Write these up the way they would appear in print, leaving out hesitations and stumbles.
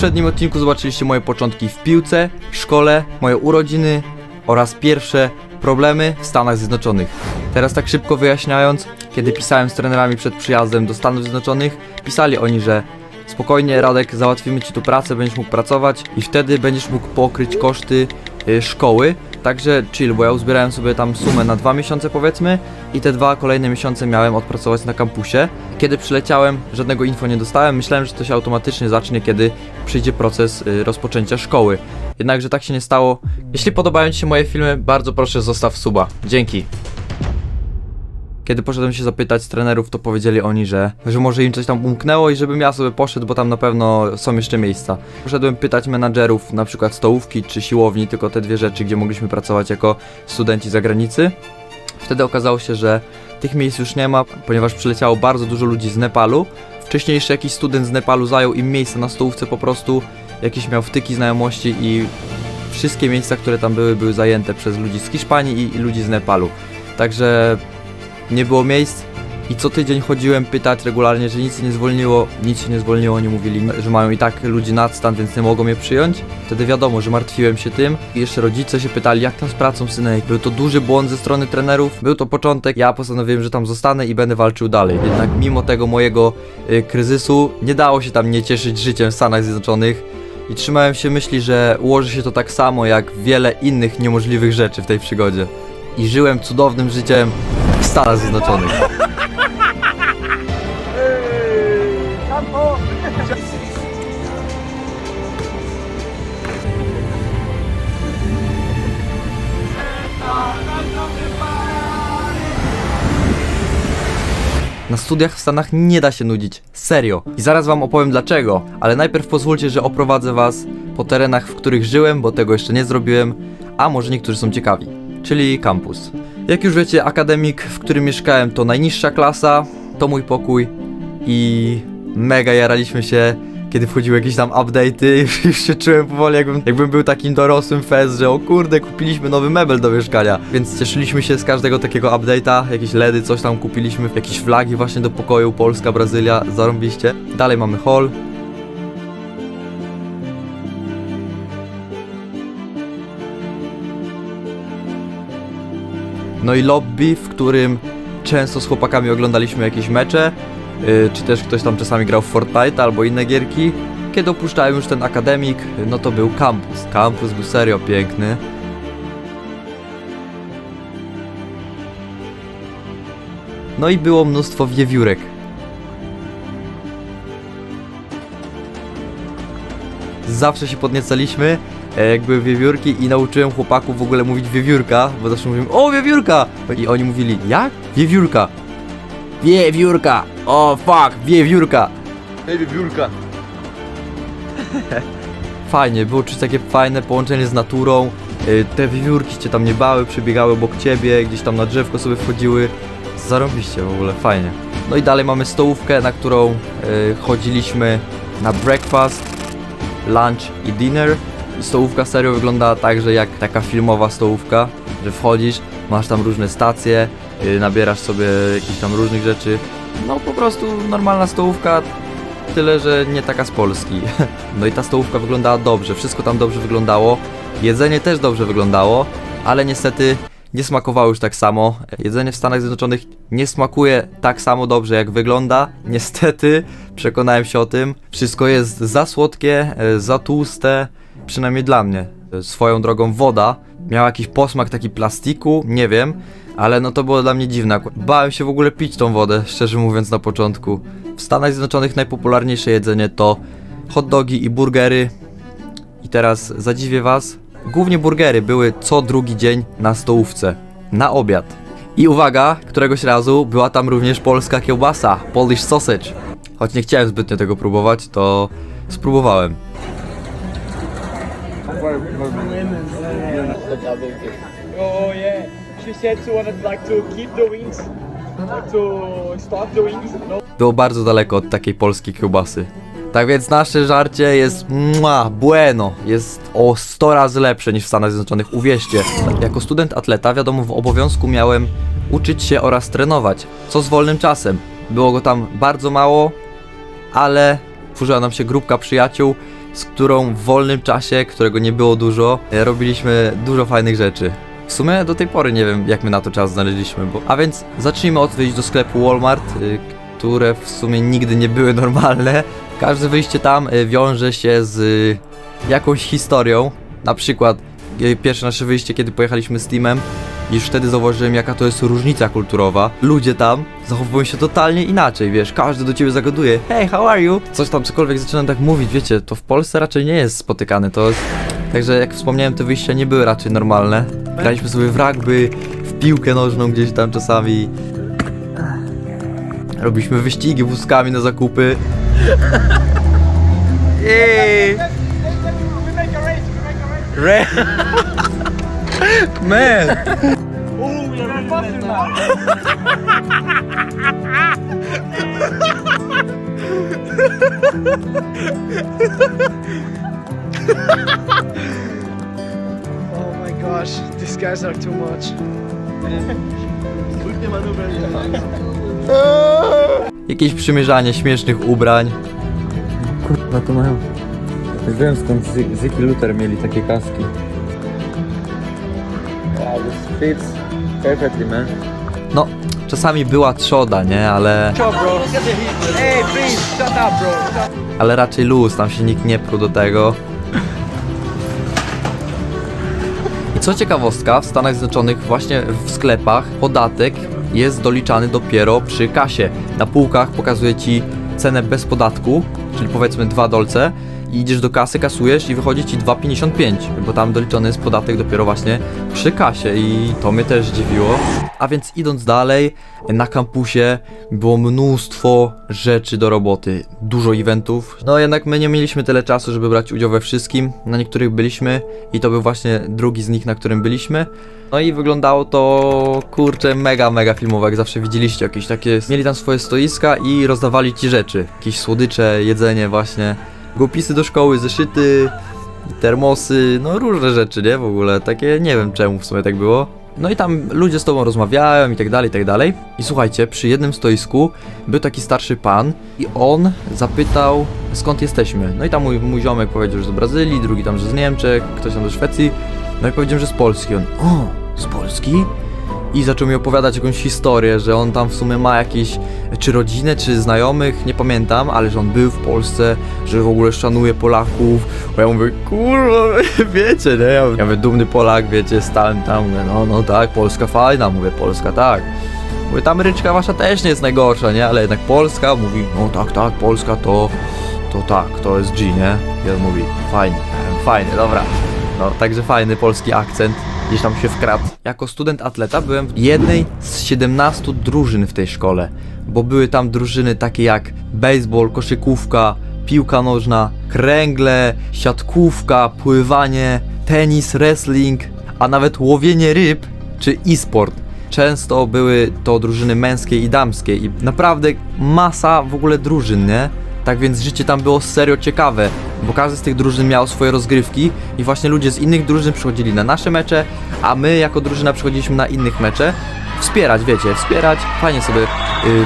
poprzednim odcinku zobaczyliście moje początki w piłce, szkole, moje urodziny oraz pierwsze problemy w Stanach Zjednoczonych. Teraz tak szybko wyjaśniając, kiedy pisałem z trenerami przed przyjazdem do Stanów Zjednoczonych, pisali oni, że spokojnie Radek, załatwimy ci tu pracę, będziesz mógł pracować i wtedy będziesz mógł pokryć koszty szkoły. Także chill, bo ja uzbierałem sobie tam sumę na 2 miesiące powiedzmy i te 2 kolejne miesiące miałem odpracować na kampusie. Kiedy przyleciałem, żadnego info nie dostałem, myślałem, że to się automatycznie zacznie, kiedy przyjdzie proces rozpoczęcia szkoły. Jednakże tak się nie stało. Jeśli podobają ci się moje filmy, bardzo proszę zostaw suba. Dzięki. Kiedy poszedłem się zapytać trenerów, to powiedzieli oni, że może im coś tam umknęło i żebym ja sobie poszedł, bo tam na pewno są jeszcze miejsca. Poszedłem pytać menadżerów, na przykład stołówki czy siłowni, tylko te 2 rzeczy, gdzie mogliśmy pracować jako studenci z zagranicy. Wtedy okazało się, że tych miejsc już nie ma, ponieważ przyleciało bardzo dużo ludzi z Nepalu. Wcześniej jeszcze jakiś student z Nepalu zajął im miejsce na stołówce po prostu, jakieś miał wtyki znajomości i wszystkie miejsca, które tam były zajęte przez ludzi z Hiszpanii i ludzi z Nepalu. Także nie było miejsc i co tydzień chodziłem pytać regularnie, że nic się nie zwolniło, oni mówili, że mają i tak ludzi nadstan, więc nie mogą mnie przyjąć. Wtedy wiadomo, że martwiłem się tym i jeszcze rodzice się pytali, jak tam z pracą, synek. Był to duży błąd ze strony trenerów, był to początek, ja postanowiłem, że tam zostanę i będę walczył dalej. Jednak mimo tego mojego kryzysu nie dało się tam nie cieszyć życiem w Stanach Zjednoczonych i trzymałem się myśli, że ułoży się to tak samo jak wiele innych niemożliwych rzeczy w tej przygodzie. I żyłem cudownym życiem w Stanach Zjednoczonych. Na studiach w Stanach nie da się nudzić, serio. I zaraz wam opowiem dlaczego, ale najpierw pozwólcie, że oprowadzę was po terenach, w których żyłem, bo tego jeszcze nie zrobiłem, a może niektórzy są ciekawi, czyli kampus. Jak już wiecie, akademik, w którym mieszkałem, to najniższa klasa, to mój pokój i mega jaraliśmy się, kiedy wchodziły jakieś tam update'y, już się czułem powoli jakbym był takim dorosłym fez, że o kurde, kupiliśmy nowy mebel do mieszkania, więc cieszyliśmy się z każdego takiego update'a, jakieś LEDy, coś tam kupiliśmy, jakieś flagi właśnie do pokoju, Polska, Brazylia, zarąbiście. Dalej mamy hall. No i lobby, w którym często z chłopakami oglądaliśmy jakieś mecze, czy też ktoś tam czasami grał w Fortnite albo inne gierki. Kiedy opuszczałem już ten akademik, no to był kampus. Kampus był serio piękny. No i było mnóstwo wiewiórek. Zawsze się podniecaliśmy, jak były wiewiórki i nauczyłem chłopaków w ogóle mówić wiewiórka, bo zawsze mówiłem, o wiewiórka! I oni mówili, jak? Wiewiórka. Wiewiórka! O fuck, wiewiórka! Hej, wiewiórka! Fajnie, było czuć takie fajne połączenie z naturą. Te wiewiórki cię tam nie bały, przebiegały obok ciebie, gdzieś tam na drzewko sobie wchodziły. Zarąbiście w ogóle, fajnie. No i dalej mamy stołówkę, na którą chodziliśmy na breakfast, lunch i dinner. I stołówka serio wyglądała tak, że jak taka filmowa stołówka, że wchodzisz, masz tam różne stacje, nabierasz sobie jakichś tam różnych rzeczy. No po prostu normalna stołówka, tyle że nie taka z Polski. No i ta stołówka wyglądała dobrze, wszystko tam dobrze wyglądało. Jedzenie też dobrze wyglądało, ale niestety nie smakowało już tak samo. Jedzenie w Stanach Zjednoczonych nie smakuje tak samo dobrze jak wygląda. Niestety, przekonałem się o tym. Wszystko jest za słodkie, za tłuste, przynajmniej dla mnie. Swoją drogą woda miała jakiś posmak taki plastiku, nie wiem, ale no to było dla mnie dziwne. Bałem się w ogóle pić tą wodę, szczerze mówiąc na początku. W Stanach Zjednoczonych najpopularniejsze jedzenie to hot dogi i burgery. I teraz zadziwię was, głównie burgery były co drugi dzień na stołówce, na obiad. I uwaga, któregoś razu była tam również polska kiełbasa, Polish sausage. Choć nie chciałem zbytnio tego próbować, to spróbowałem. Oh yeah, she said she wanted like to keep the wings, like to stop the wings. No. Było bardzo daleko od takiej polskiej kiełbasy. Tak więc nasze żarcie jest bueno, jest o 100 razy lepsze niż w Stanach Zjednoczonych, uwierzcie. Jako student atleta, wiadomo, w obowiązku miałem uczyć się oraz trenować, co z wolnym czasem. Było go tam bardzo mało, ale tworzyła nam się grupka przyjaciół z którą w wolnym czasie, którego nie było dużo, robiliśmy dużo fajnych rzeczy. W sumie do tej pory nie wiem, jak my na to czas znaleźliśmy, A więc zacznijmy od wyjść do sklepu Walmart, które w sumie nigdy nie były normalne. Każde wyjście tam wiąże się z jakąś historią. Na przykład pierwsze nasze wyjście, kiedy pojechaliśmy z teamem, już wtedy zauważyłem, jaka to jest różnica kulturowa. Ludzie tam zachowują się totalnie inaczej, wiesz, każdy do ciebie zagaduje: hey, how are you? Coś tam, cokolwiek zaczynam tak mówić, wiecie, to w Polsce raczej nie jest spotykane, to jest... Także jak wspomniałem, te wyjścia nie były raczej normalne. Graliśmy sobie w rugby, w piłkę nożną gdzieś tam czasami. Robiliśmy wyścigi wózkami na zakupy. Jej! We make a race. Man! Oh, we are faster now. Oh my gosh, these guys are too much. Jakieś przymierzanie śmiesznych ubrań. Kurwa, to mają... Wiem skąd Ziggy Luther mieli takie kaski. Wow, this fits perfectly, man. No, czasami była trzoda, nie? Ale... Hey, please, shut up, bro. Ale raczej luz, tam się nikt nie pruł do tego. I co ciekawostka, w Stanach Zjednoczonych właśnie w sklepach podatek jest doliczany dopiero przy kasie. Na półkach pokazuje ci cenę bez podatku, czyli powiedzmy $2, i idziesz do kasy, kasujesz i wychodzi ci 2,55, bo tam doliczony jest podatek dopiero właśnie przy kasie i to mnie też dziwiło. A więc idąc dalej, na kampusie było mnóstwo rzeczy do roboty, dużo eventów. No jednak my nie mieliśmy tyle czasu, żeby brać udział we wszystkim. Na niektórych byliśmy i to był właśnie drugi z nich, na którym byliśmy. No i wyglądało to, kurczę, mega filmowo, jak zawsze widzieliście, jakieś takie... Mieli tam swoje stoiska i rozdawali ci rzeczy, jakieś słodycze, jedzenie właśnie, długopisy do szkoły, zeszyty, termosy, no różne rzeczy, nie? W ogóle, takie, nie wiem czemu w sumie tak było. No i tam ludzie z tobą rozmawiają i tak dalej, i tak dalej. I słuchajcie, przy jednym stoisku był taki starszy pan i on zapytał, skąd jesteśmy. No i tam mój ziomek powiedział, że z Brazylii, drugi tam, że z Niemczech, ktoś tam ze Szwecji. No i powiedziałem, że z Polski. On, o, z Polski? I zaczął mi opowiadać jakąś historię, że on tam w ssumie ma jakieś, czy rodzinę, czy znajomych, nie pamiętam, ale że on był w Polsce, że w ogóle szanuje Polaków. Bo ja mówię, kurwa, wiecie, nie? Ja mówię, dumny Polak, wiecie, stałem tam, mówię, no tak, Polska fajna, mówię, Polska tak. Mówię, ta Ameryczka wasza też nie jest najgorsza, nie? Ale jednak Polska, mówi, no tak, Polska to tak, to jest G, nie? I on mówi, fajnie, dobra. No, także fajny polski akcent, gdzieś tam się wkradł. Jako student atleta byłem w jednej z 17 drużyn w tej szkole, bo były tam drużyny takie jak baseball, koszykówka, piłka nożna, kręgle, siatkówka, pływanie, tenis, wrestling, a nawet łowienie ryb czy e-sport. Często były to drużyny męskie i damskie i naprawdę masa w ogóle drużyn, nie? Tak więc życie tam było serio ciekawe, bo każdy z tych drużyn miał swoje rozgrywki i właśnie ludzie z innych drużyn przychodzili na nasze mecze, a my jako drużyna przychodziliśmy na innych mecze. Wspierać, wiecie, fajnie sobie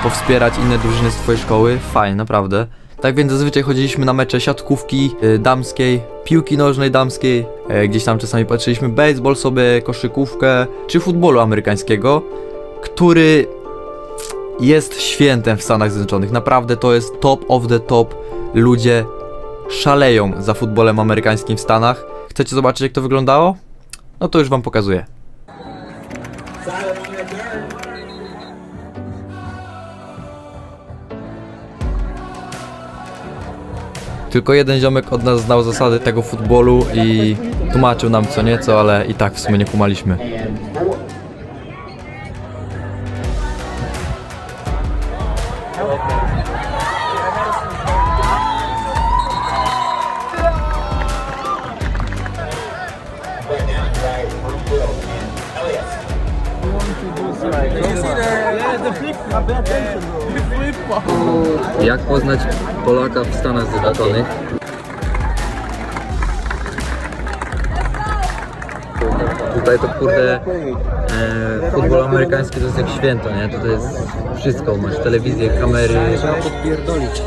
powspierać inne drużyny z twojej szkoły, fajnie, naprawdę. Tak więc zazwyczaj chodziliśmy na mecze siatkówki damskiej, piłki nożnej damskiej, gdzieś tam czasami patrzyliśmy baseball sobie, koszykówkę, czy futbolu amerykańskiego, który jest świętem w Stanach Zjednoczonych. Naprawdę to jest top of the top. Ludzie szaleją za futbolem amerykańskim w Stanach. Chcecie zobaczyć, jak to wyglądało? No to już wam pokazuję. Tylko jeden ziomek od nas znał zasady tego futbolu i tłumaczył nam co nieco, ale i tak w sumie nie kumaliśmy. Jak poznać Polaka w Stanach Zjednoczonych? Tutaj to kurde futbol amerykański to jest jak święto, nie? Tutaj jest wszystko, masz telewizję, kamery. Trzeba podpierdolić.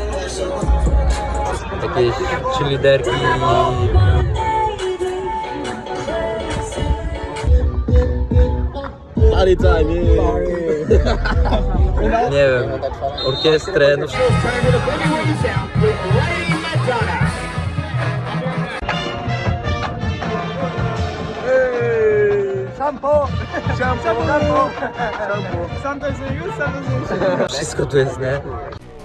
jakieś cheerleaderki. Party time, yeah. Nie wiem, orkiestrę, no wszystko tu jest, nie?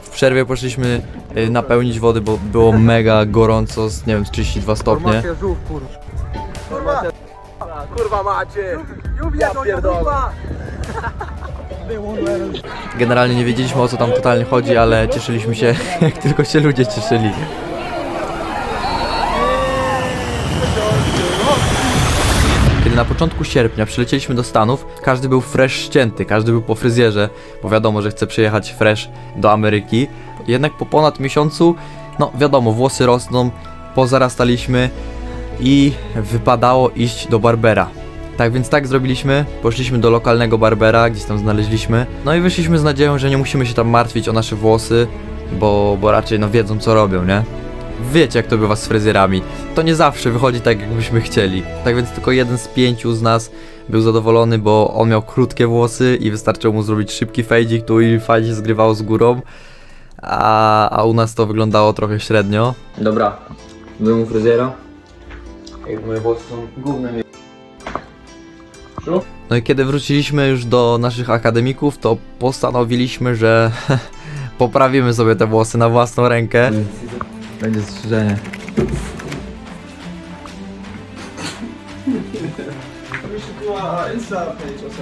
W przerwie poszliśmy napełnić wody, bo było mega gorąco, nie wiem, z 32 stopnie. Kurwa macie! Ja pierdolę. Generalnie nie wiedzieliśmy, o co tam totalnie chodzi, ale cieszyliśmy się, jak tylko się ludzie cieszyli. Kiedy na początku sierpnia przylecieliśmy do Stanów, każdy był fresh ścięty, każdy był po fryzjerze, bo wiadomo, że chce przyjechać fresh do Ameryki. Jednak po ponad miesiącu, no wiadomo, włosy rosną, pozarastaliśmy i wypadało iść do barbera. Tak więc tak zrobiliśmy, poszliśmy do lokalnego barbera, gdzieś tam znaleźliśmy, no i wyszliśmy z nadzieją, że nie musimy się tam martwić o nasze włosy, bo raczej no wiedzą co robią, nie? Wiecie jak to bywa z fryzjerami, to nie zawsze wychodzi tak jakbyśmy chcieli. Tak więc tylko jeden z 5 z nas był zadowolony, bo on miał krótkie włosy i wystarczyło mu zrobić szybki fejdzik tu i fajnie się zgrywało z górą, a u nas to wyglądało trochę średnio. Dobra, byłem u fryzjera. Moje włosy są gównem. No i kiedy wróciliśmy już do naszych akademików, to postanowiliśmy, że poprawimy sobie te włosy na własną rękę. Będzie strzyżenie.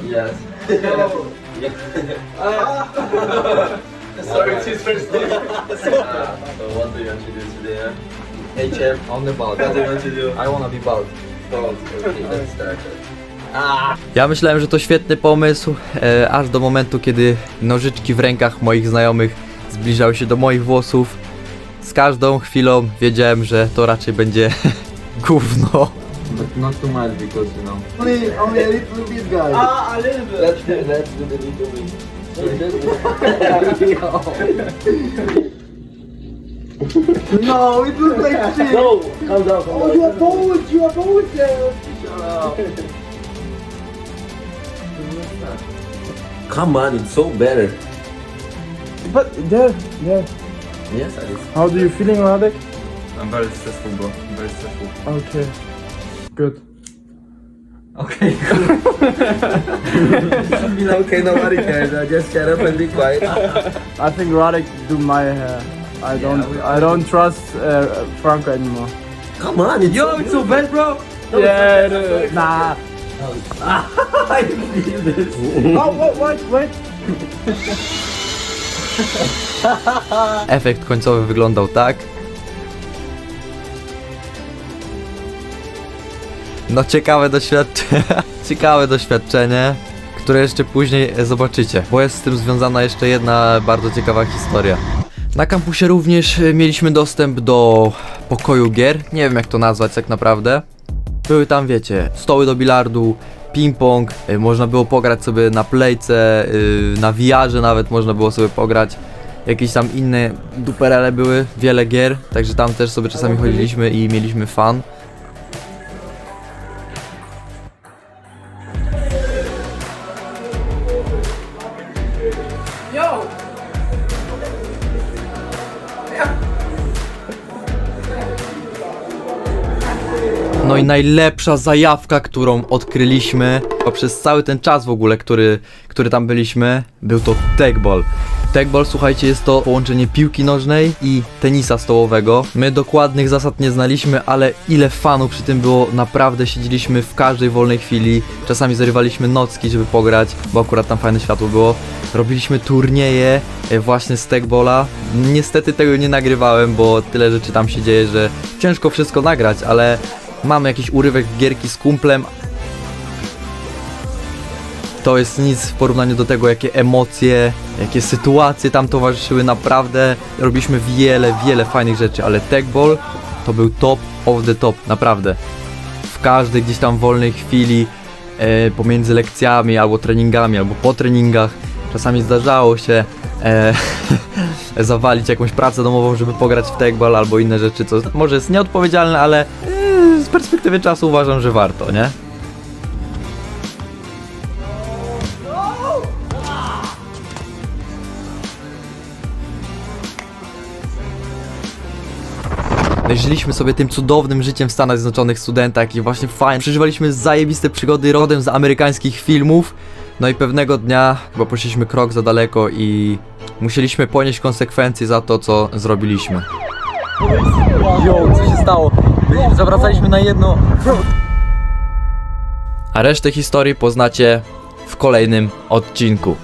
Yes. Sorry, it's his first day. So what do you want to do today? Hey champ, On the ball. what do you want to do? I wanna be bald. Bald. Okay, let's start it. Ja myślałem, że to świetny pomysł, aż do momentu, kiedy nożyczki w rękach moich znajomych zbliżały się do moich włosów. Z każdą chwilą wiedziałem, że to raczej będzie gówno. But not too much because you know. Only a little bit, guys. A little bit. Let's do the little bit. No, it looks like shit. No, calm down. Oh, you are bold. You are bold. Shut up. Come on, it's so better. But there, yeah. Yes, I How do you feeling, Radek? I'm very stressful, bro. I'm very stressful. Okay, good. Okay. Okay, nobody cares. I just shut up and be quiet. I think Radek do my hair. I don't trust Franco anymore. Come on, it's Yo, it's so bad, bro. Yeah, nah. I feel this. Oh, wait. Efekt końcowy wyglądał tak. No ciekawe doświadczenie, ciekawe doświadczenie, które jeszcze później zobaczycie, bo jest z tym związana jeszcze jedna bardzo ciekawa historia. Na kampusie również mieliśmy dostęp do pokoju gier, nie wiem jak to nazwać tak naprawdę. Były tam, wiecie, stoły do bilardu, ping-pong, można było pograć sobie na playce, na VR-ze nawet można było sobie pograć. Jakieś tam inne duperele były, wiele gier, także tam też sobie czasami chodziliśmy i mieliśmy fan. No i najlepsza zajawka, którą odkryliśmy przez cały ten czas w ogóle, który tam byliśmy, był to tegball. Tegball, słuchajcie, jest to połączenie piłki nożnej i tenisa stołowego. My dokładnych zasad nie znaliśmy, ale ile fanów przy tym było, naprawdę siedzieliśmy w każdej wolnej chwili. Czasami zarywaliśmy nocki, żeby pograć, bo akurat tam fajne światło było. Robiliśmy turnieje właśnie z tegballa. Niestety tego nie nagrywałem, bo tyle rzeczy tam się dzieje, że ciężko wszystko nagrać, ale mamy jakiś urywek gierki z kumplem. To jest nic w porównaniu do tego, jakie emocje, jakie sytuacje tam towarzyszyły. Naprawdę robiliśmy wiele fajnych rzeczy, ale tegball to był top of the top, naprawdę. W każdej gdzieś tam wolnej chwili, pomiędzy lekcjami, albo treningami, albo po treningach, czasami zdarzało się zawalić jakąś pracę domową, żeby pograć w tegball albo inne rzeczy, co może jest nieodpowiedzialne, ale z perspektywy czasu uważam, że warto, nie? Żyliśmy sobie tym cudownym życiem w Stanach Zjednoczonych, studentach i właśnie fajnie. Przeżywaliśmy zajebiste przygody rodem z amerykańskich filmów. No i pewnego dnia chyba poszliśmy krok za daleko i musieliśmy ponieść konsekwencje za to, co zrobiliśmy. Jo, co się stało? Zawracaliśmy na jedno. A resztę historii poznacie w kolejnym odcinku.